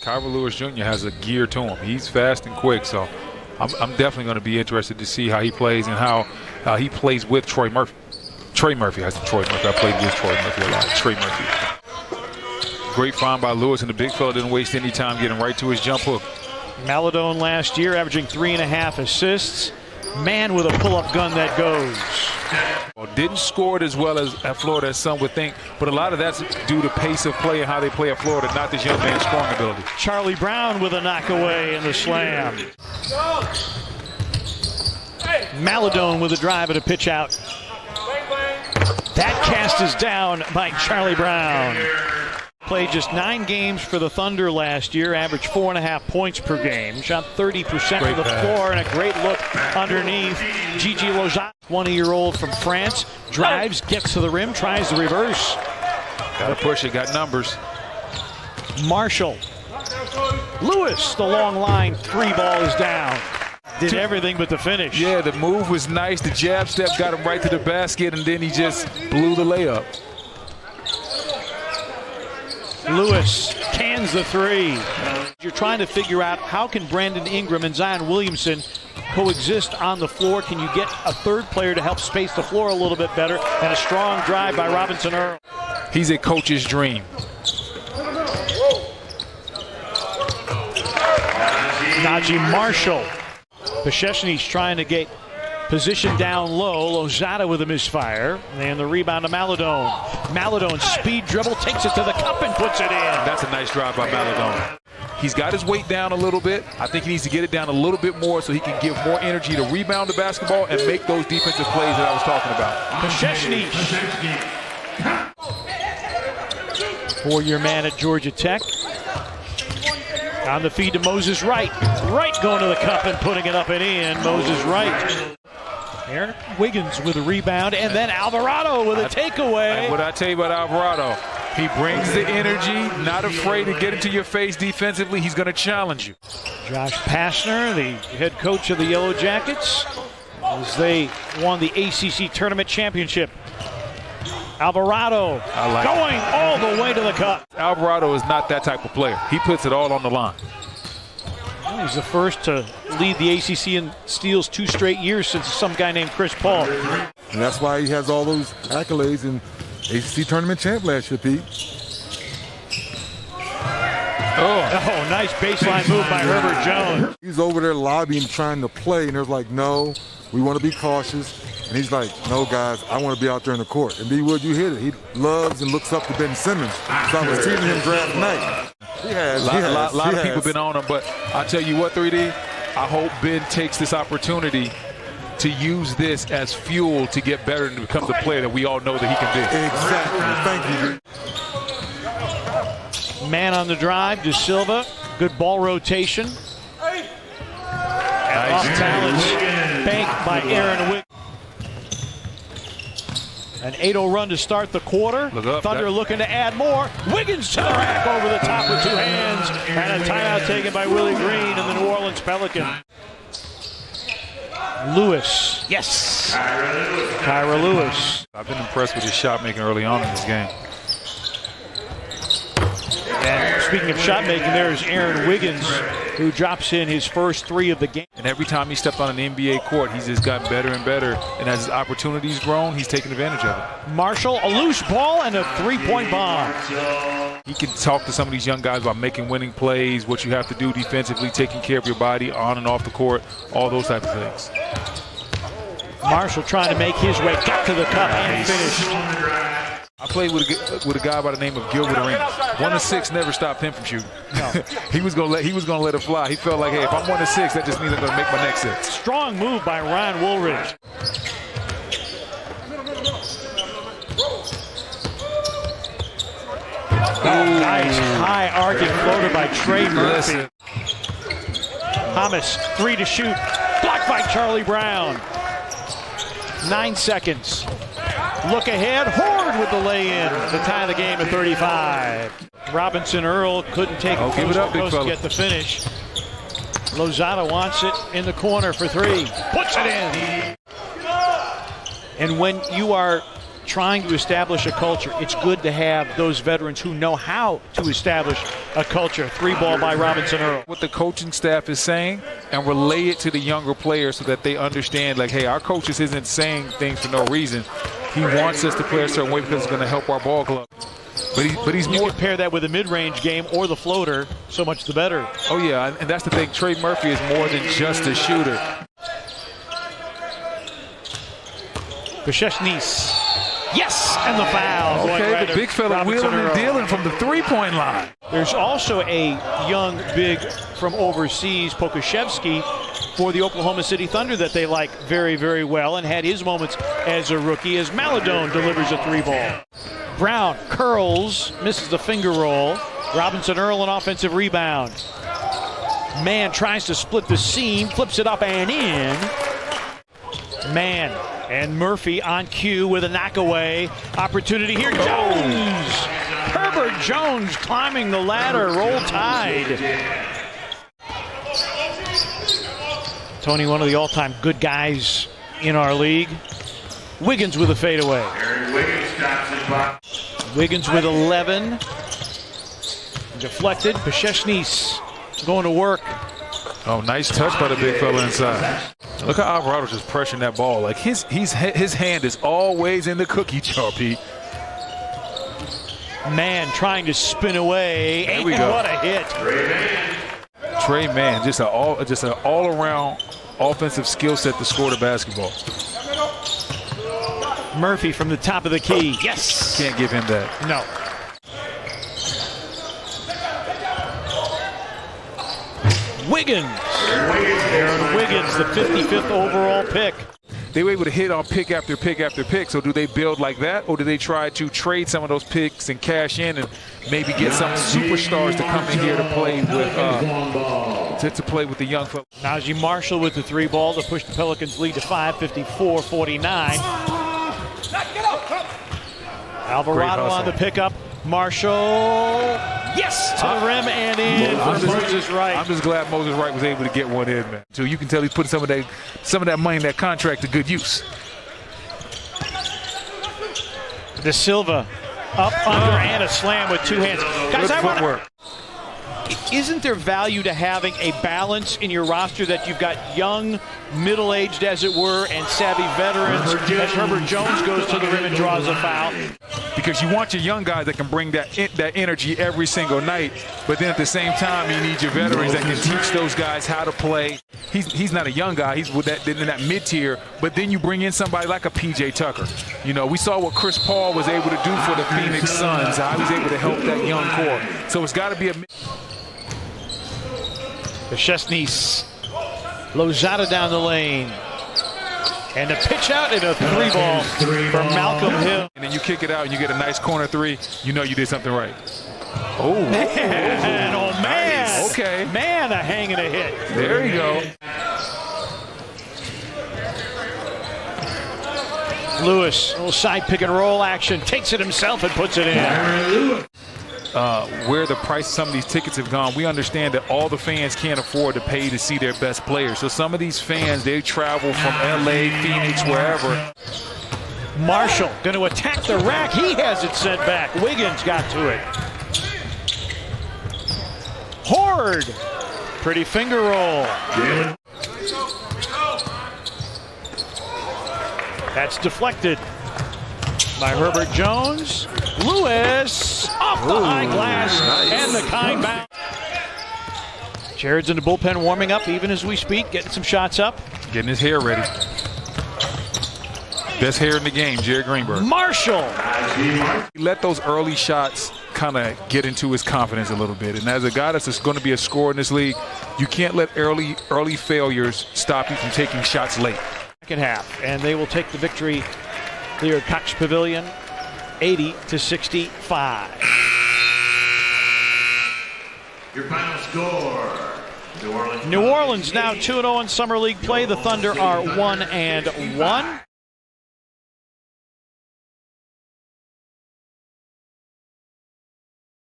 Kyra Lewis Jr. has a gear to him. He's fast and quick, so I'm definitely going to be interested to see how he plays and how he plays with Troy Murphy. Trey Murphy. I said Troy Murphy. I played with Troy Murphy a lot. Trey Murphy. Great find by Lewis, and the big fella didn't waste any time getting right to his jump hook. Maladone last year averaging 3.5 assists. Man with a pull-up gun that goes. Well, didn't score it as well as at Florida as some would think, but a lot of that's due to pace of play and how they play at Florida, not this young man's scoring ability. Charlie Brown with a knockaway in the slam. Maladone with a drive and a pitch out. That cast is down by Charlie Brown. Played just 9 games for the Thunder last year, averaged 4.5 points per game, shot 30% from the floor, and a great look underneath. Gigi Lozada, 20-year-old from France, drives, gets to the rim, tries the reverse. Got to push it, got numbers. Marshall. Lewis, the long line, 3 ball is down. Did everything but the finish. Yeah, the move was nice. The jab step got him right to the basket, and then he just blew the layup. Lewis cans the 3. You're trying to figure out how can Brandon Ingram and Zion Williamson coexist on the floor. Can you get a third player to help space the floor a little bit better? And a strong drive by Robinson Earl. He's a coach's dream. Najee Marshall. Pesheshny's trying to get position down low. Lozada with a misfire. And the rebound to Maladone. Maladone, speed dribble, takes it to the cup and puts it in. That's a nice drive by Maladone. He's got his weight down a little bit. I think he needs to get it down a little bit more so he can give more energy to rebound the basketball and make those defensive plays that I was talking about. Pesheshny. 4-year man at Georgia Tech. On the feed to Moses Wright. Wright going to the cup and putting it up and in. Moses Wright. Aaron Wiggins with a rebound, and then Alvarado with a takeaway. What I tell you about Alvarado, he brings the energy, not afraid to get into your face defensively. He's going to challenge you. Josh Pastner, the head coach of the Yellow Jackets, as they won the ACC Tournament Championship. Alvarado going all the way to the cup. Alvarado is not that type of player. He puts it all on the line. Well, he's the first to lead the ACC in steals 2 straight years since some guy named Chris Paul. And that's why he has all those accolades in ACC Tournament champ last year, Pete. Oh, nice baseline move by Herbert Jones. He's over there lobbying, trying to play, and they're like, no, we want to be cautious. And he's like, no, guys, I want to be out there in the court. And B-Wood, you hit it. He loves and looks up to Ben Simmons. So I was teasing him draft night. A lot of people been on him, but I tell you what, 3D, I hope Ben takes this opportunity to use this as fuel to get better and become the player that we all know that he can be. Exactly. Thank you. Man on the drive, De Silva. Good ball rotation. And off balance, banked by Aaron Wiggins. An 8-0 run to start the quarter. Thunder looking to add more. Wiggins to the rack over the top with 2 hands. And a timeout taken by Willie Green and the New Orleans Pelicans. Lewis. Yes. Kyra Lewis. I've been impressed with his shot making early on in this game. And speaking of shot making, there's Aaron Wiggins, who drops in his first 3 of the game. And every time he stepped on an NBA court, he's just gotten better and better. And as his opportunities grown, he's taking advantage of it. Marshall, a loose ball and a 3-point bomb. He can talk to some of these young guys about making winning plays, what you have to do defensively, taking care of your body on and off the court, all those type of things. Marshall trying to make his way, got to the cup and finished. I played with a guy by the name of Gilbert Arenas. 1 of 6 never stopped him from shooting. No. he was gonna let it fly. He felt like, hey, if I'm 1 of 6, that just means I'm gonna make my next 6. Strong move by Ryan Woolridge. Nice high arcing floater by Trey Murphy. Hamas, 3 to shoot. Blocked by Charlie Brown. 9 seconds. Look ahead, Horde with the lay-in to tie the game at 35. Robinson Earl couldn't take it to get the finish. Lozada wants it in the corner for 3. Puts it in. And when you are trying to establish a culture. It's good to have those veterans who know how to establish a culture. 3-ball by Robinson Earl. What the coaching staff is saying and relay it to the younger players so that they understand, like, hey, our coaches isn't saying things for no reason. He wants us to play a certain way because it's going to help our ball club. But he's You more. can pair that with a mid-range game or the floater, so much the better. Oh, yeah, and that's the thing. Trey Murphy is more than just a shooter. Peshesnis. Yes, and the foul. Going Okay, right the to big fella Robinson wheeling and Earl. dealing from the three-point line. There's also a young big from overseas, Pokuševski, for the Oklahoma City Thunder that they like very, very well and had his moments as a rookie as Maladone delivers a 3-ball. Brown curls, misses the finger roll. Robinson Earl an offensive rebound. Mann tries to split the seam, flips it up and in. Mann and Murphy on cue with a knockaway. Opportunity here, Jones! Herbert Jones climbing the ladder, roll tide. Tony, one of the all-time good guys in our league. Wiggins with a fadeaway. Wiggins with 11. Deflected. Peshesnis going to work. Oh, nice touch by the big fella inside. Look how Alvarado just pressuring that ball. Like his hand is always in the cookie jar, Pete. Mann trying to spin away. There we And go. what a hit. Trey Mann, just an all-around offensive skill set to score the basketball. Murphy from the top of the key. Yes. Can't give him that. No. Wiggins. Aaron Wiggins, the 55th overall pick. They were able to hit on pick after pick after pick. So do they build like that, or do they try to trade some of those picks and cash in and maybe get some superstars to come in here to play with to play with the young folks? Najee Marshall with the 3-ball to push the Pelicans lead to 5, 54-49. Alvarado on the pickup. Marshall, yes, to the rim and in for Moses Wright. I'm just glad Moses Wright was able to get one in, man. So you can tell he's putting some of that money in that contract to good use. De Silva up, under, and a slam with 2 hands. Guys, Good I want footwork. Isn't there value to having a balance in your roster that you've got young, middle-aged, as it were, and savvy veterans as Herbert Jones goes to the rim and draws a foul? Because you want your young guys that can bring that energy every single night, but then at the same time you need your veterans that can teach those guys how to play. He's not a young guy, he's with that in that mid-tier, but then you bring in somebody like a PJ Tucker. You know, we saw what Chris Paul was able to do for the Phoenix Suns, how he's able to help that young core. So it's got to be a... Peshesnis, Lozada down the lane. And a pitch out and a 3-ball for Malcolm Hill. And then you kick it out and you get a nice corner 3, you know you did something right. Oh, And oh man, nice. Okay. Man, a hang and a hit. There you go. Lewis, a little side pick and roll action, takes it himself and puts it in. Where the price of some of these tickets have gone, we understand that all the fans can't afford to pay to see their best players. So some of these fans, they travel from LA, Phoenix, wherever. Marshall going to attack the rack. He has it sent back. Wiggins got to it. Horde. Pretty finger roll. That's deflected by Herbert Jones. Lewis off the high glass and the kind bounce. Jared's in the bullpen warming up even as we speak, getting some shots up. Getting his hair ready. Best hair in the game, Jared Greenberg. Marshall. He let those early shots kind of get into his confidence a little bit. And as a guy that's just going to be a scorer in this league, you can't let early failures stop you from taking shots late. Second half, and they will take the victory here at Cox Pavilion, 80-65. Your final score. New Orleans now 2-0 in Summer League play. The Thunder are 1-1.